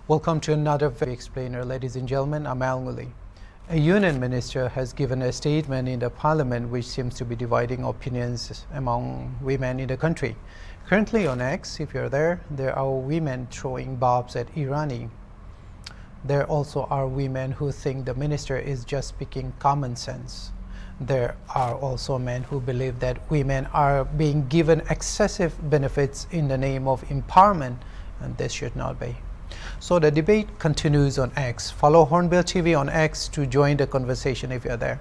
Welcome to another Phek Explainer, ladies and gentlemen. I'm Al Nguli. A union minister has given a statement in the parliament which seems to be dividing opinions among women in the country. Currently on X, if you're there are women throwing barbs at Irani. There also are women who think the minister is just speaking common sense. There are also men who believe that women are being given excessive benefits in the name of empowerment, and this should not be. So the debate continues on X. Follow HornbillTV on X to join the conversation if you're there.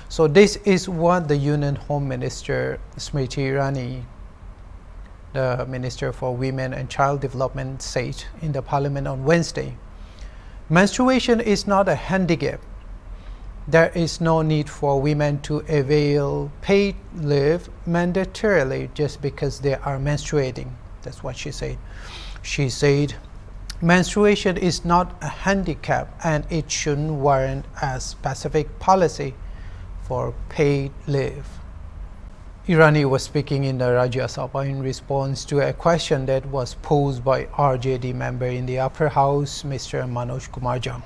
So this is what the Union Home Minister Smriti Irani, the Minister for Women and Child Development, said in the Parliament on Wednesday. Menstruation is not a handicap. There is no need for women to avail paid leave mandatorily just because they are menstruating. That's what she said. She said, menstruation is not a handicap and it shouldn't warrant a specific policy for paid leave. Irani was speaking in the Rajya Sabha in response to a question that was posed by RJD member in the upper house, Mr. Manoj Kumar Jha.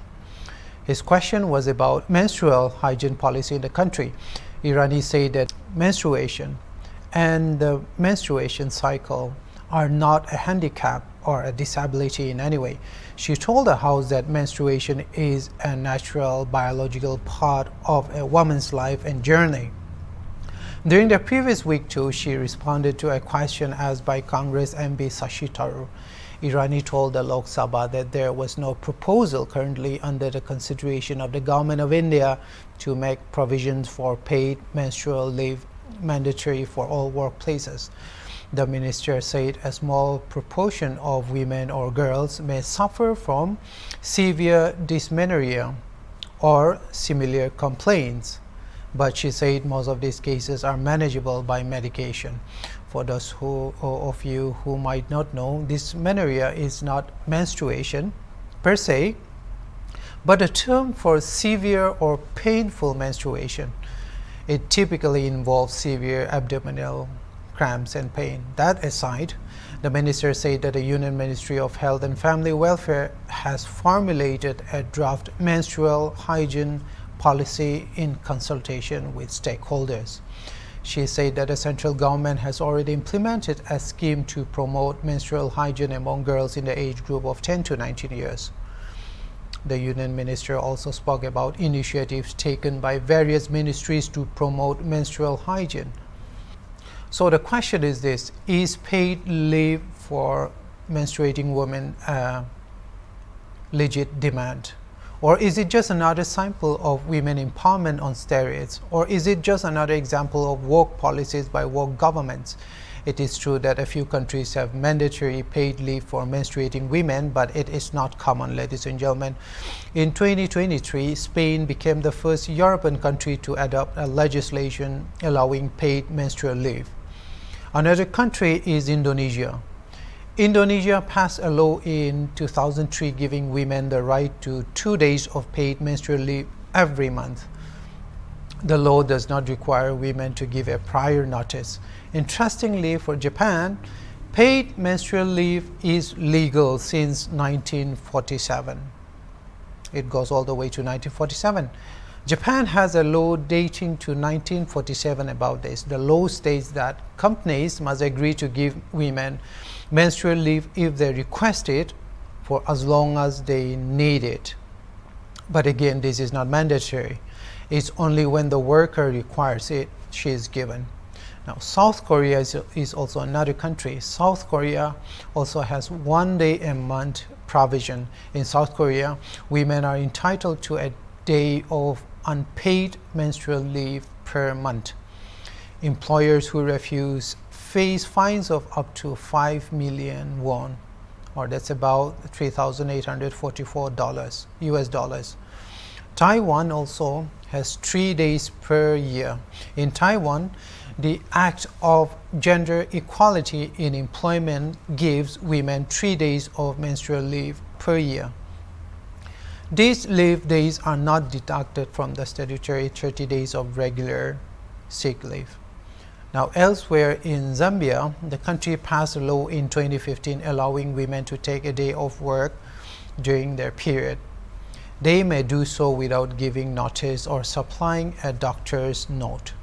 His question was about menstrual hygiene policy in the country. Irani said that menstruation and the menstruation cycle are not a handicap or a disability in any way. She told the House that menstruation is a natural biological part of a woman's life and journey. During the previous week too, she responded to a question asked by Congress MP Shashi Tharoor. Irani told the Lok Sabha that there was no proposal currently under the consideration of the Government of India to make provisions for paid menstrual leave mandatory for all workplaces. The minister said a small proportion of women or girls may suffer from severe dysmenorrhea or similar complaints, but she said most of these cases are manageable by medication. For those of you who might not know, dysmenorrhea is not menstruation per se, but a term for severe or painful menstruation. It typically involves severe abdominal cramps and pain. That aside, the minister said that the Union Ministry of Health and Family Welfare has formulated a draft menstrual hygiene policy in consultation with stakeholders. She said that the central government has already implemented a scheme to promote menstrual hygiene among girls in the age group of 10 to 19 years. The Union Minister also spoke about initiatives taken by various ministries to promote menstrual hygiene. So the question is this: is paid leave for menstruating women a legit demand? Or is it just another sample of women empowerment on steroids? Or is it just another example of woke policies by woke governments? It is true that a few countries have mandatory paid leave for menstruating women, but it is not common, ladies and gentlemen. In 2023, Spain became the first European country to adopt a legislation allowing paid menstrual leave. Another country is Indonesia. Indonesia passed a law in 2003 giving women the right to 2 days of paid menstrual leave every month. The law does not require women to give a prior notice. Interestingly, for Japan, paid menstrual leave is legal since 1947. It goes all the way to 1947. Japan has a law dating to 1947 about this. The law states that companies must agree to give women menstrual leave if they request it for as long as they need it. But again, this is not mandatory. It's only when the worker requires it, she is given. Now, South Korea is also another country. South Korea also has 1 day a month provision. In South Korea, women are entitled to a day of unpaid menstrual leave per month. Employers who refuse face fines of up to 5 million won, or that's about $3,844 US dollars. Taiwan also has 3 days per year. In Taiwan, the Act of Gender Equality in Employment gives women 3 days of menstrual leave per year. These leave days are not deducted from the statutory 30 days of regular sick leave. Now, elsewhere in Zambia, the country passed a law in 2015 allowing women to take a day off work during their period. They may do so without giving notice or supplying a doctor's note.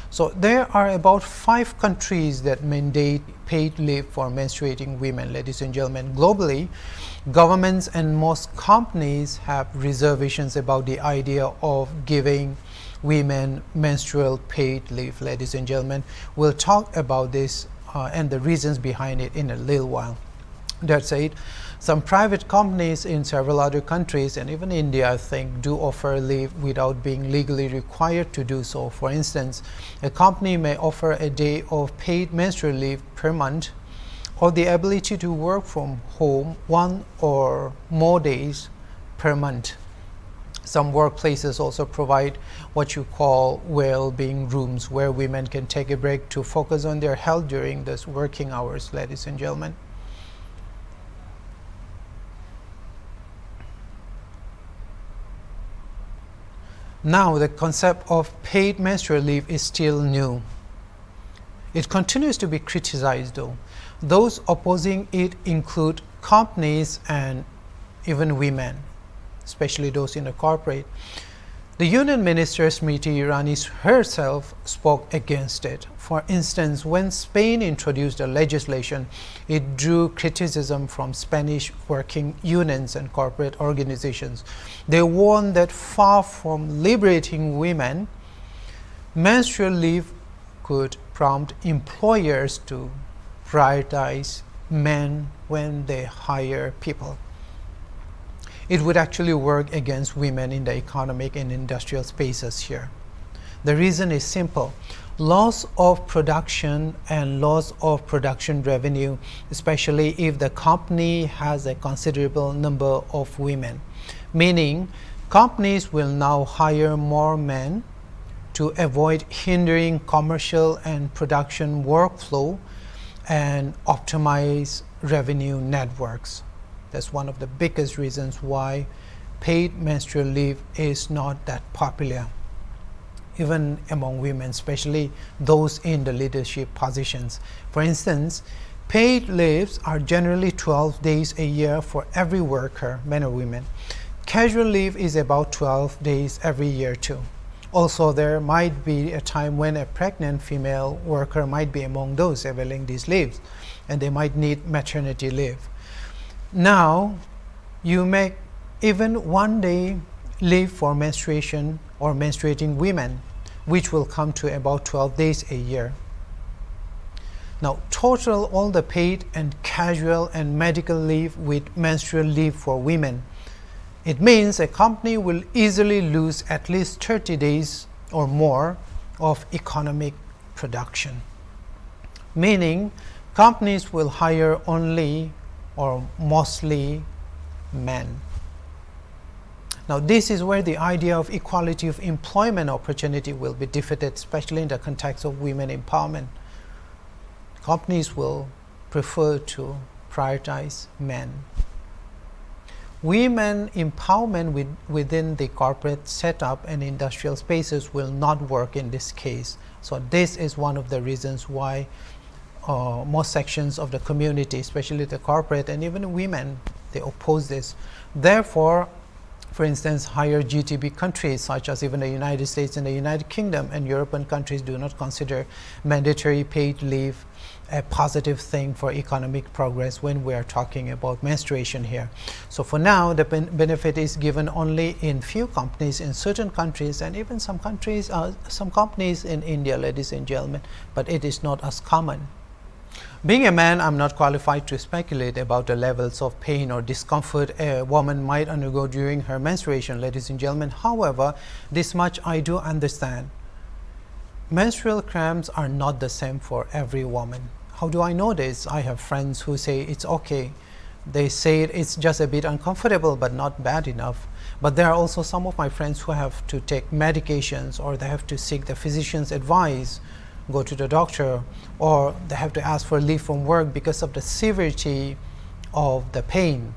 So there are about 5 countries that mandate paid leave for menstruating women, ladies and gentlemen. Globally, governments and most companies have reservations about the idea of giving women menstrual paid leave, ladies and gentlemen. We'll talk about this and the reasons behind it in a little while. That said, some private companies in several other countries and even India, I think, do offer leave without being legally required to do so. For instance, a company may offer a day of paid menstrual leave per month or the ability to work from home 1 or more days per month. Some workplaces also provide what you call well-being rooms where women can take a break to focus on their health during those working hours, ladies and gentlemen. Now, the concept of paid menstrual leave is still new. It continues to be criticized though. Those opposing it include companies and even women, especially those in the corporate. The Union Minister Smriti Irani herself spoke against it. For instance, when Spain introduced the legislation, it drew criticism from Spanish working unions and corporate organizations. They warned that far from liberating women, menstrual leave could prompt employers to prioritize men when they hire people. It would actually work against women in the economic and industrial spaces here. The reason is simple. Loss of production and loss of production revenue, especially if the company has a considerable number of women, meaning companies will now hire more men to avoid hindering commercial and production workflow and optimize revenue networks. That's one of the biggest reasons why paid menstrual leave is not that popular, even among women, especially those in the leadership positions. For instance, paid leaves are generally 12 days a year for every worker, men or women. Casual leave is about 12 days every year too. Also, there might be a time when a pregnant female worker might be among those availing these leaves, and they might need maternity leave. Now, you make even 1 day leave for menstruation or menstruating women, which will come to about 12 days a year. Now, total all the paid and casual and medical leave with menstrual leave for women. It means a company will easily lose at least 30 days or more of economic production, meaning companies will hire only or mostly men. Now, this is where the idea of equality of employment opportunity will be defeated, especially in the context of women empowerment. Companies will prefer to prioritize men. Women empowerment within the corporate setup and industrial spaces will not work in this case. So this is one of the reasons why most sections of the community, especially the corporate and even women, they oppose this. Therefore, for instance, higher GTP countries such as even the United States and the United Kingdom and European countries do not consider mandatory paid leave a positive thing for economic progress when we are talking about menstruation here. So for now, the benefit is given only in few companies in certain countries and even some countries, some companies in India, ladies and gentlemen, but it is not as common. Being a man, I'm not qualified to speculate about the levels of pain or discomfort a woman might undergo during her menstruation, ladies and gentlemen. However, this much I do understand. Menstrual cramps are not the same for every woman. How do I know this? I have friends who say it's okay. They say it's just a bit uncomfortable but not bad enough. But there are also some of my friends who have to take medications, or they have to seek the physician's advice, go to the doctor, or they have to ask for leave from work because of the severity of the pain.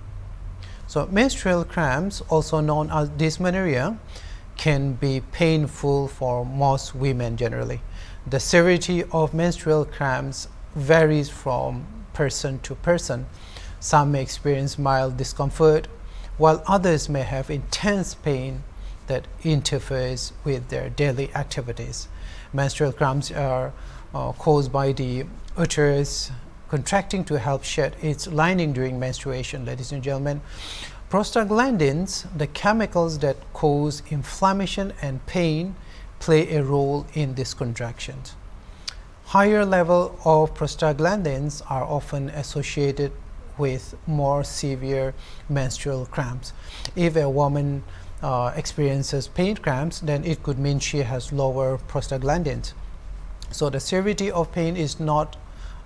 So menstrual cramps, also known as dysmenorrhea, can be painful for most women generally. The severity of menstrual cramps varies from person to person. Some may experience mild discomfort, while others may have intense pain that interferes with their daily activities. Menstrual cramps are caused by the uterus contracting to help shed its lining during menstruation. Ladies and gentlemen, prostaglandins, the chemicals that cause inflammation and pain, play a role in these contractions. Higher level of prostaglandins are often associated with more severe menstrual cramps. If a woman experiences pain cramps, then it could mean she has lower prostaglandins. So the severity of pain is not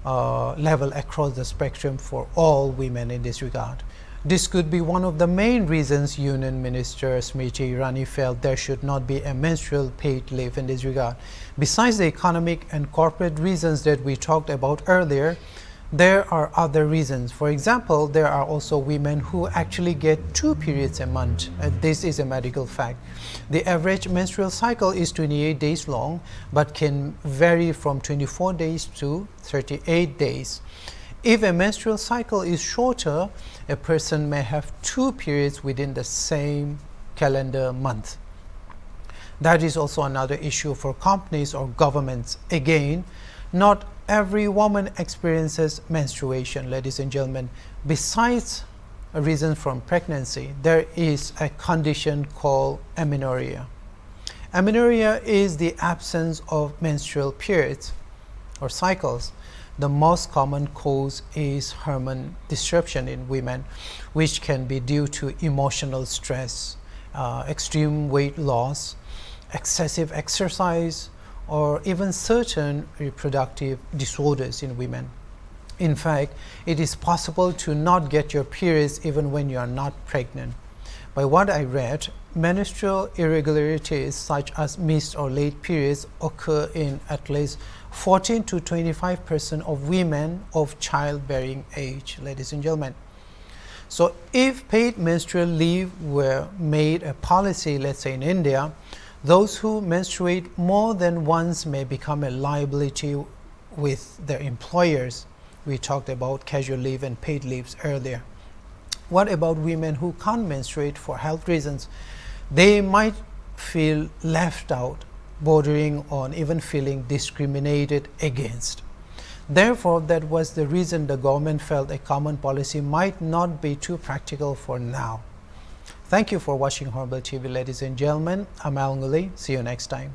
level across the spectrum for all women in this regard. This could be one of the main reasons Union Minister Smriti Irani felt there should not be a menstrual paid leave in this regard. Besides the economic and corporate reasons that we talked about earlier, there are other reasons. For example, there are also women who actually get 2 periods a month, and this is a medical fact. The average menstrual cycle is 28 days long, but can vary from 24 days to 38 days. If a menstrual cycle is shorter, a person may have 2 periods within the same calendar month. That is also another issue for companies or governments. Again, not every woman experiences menstruation, ladies and gentlemen. Besides a reason from pregnancy, there is a condition called amenorrhea. Amenorrhea is the absence of menstrual periods or cycles. The most common cause is hormone disruption in women, which can be due to emotional stress, extreme weight loss, excessive exercise, or even certain reproductive disorders in women. In fact, it is possible to not get your periods even when you are not pregnant. By what I read, menstrual irregularities such as missed or late periods occur in at least 14 to 25% of women of childbearing age, ladies and gentlemen. So if paid menstrual leave were made a policy, let's say in India, those who menstruate more than once may become a liability with their employers. We talked about casual leave and paid leaves earlier. What about women who can't menstruate for health reasons? They might feel left out, bordering on even feeling discriminated against. Therefore, that was the reason the government felt a common policy might not be too practical for now. Thank you for watching Hornbill TV, ladies and gentlemen. I'm Al Nguli. See you next time.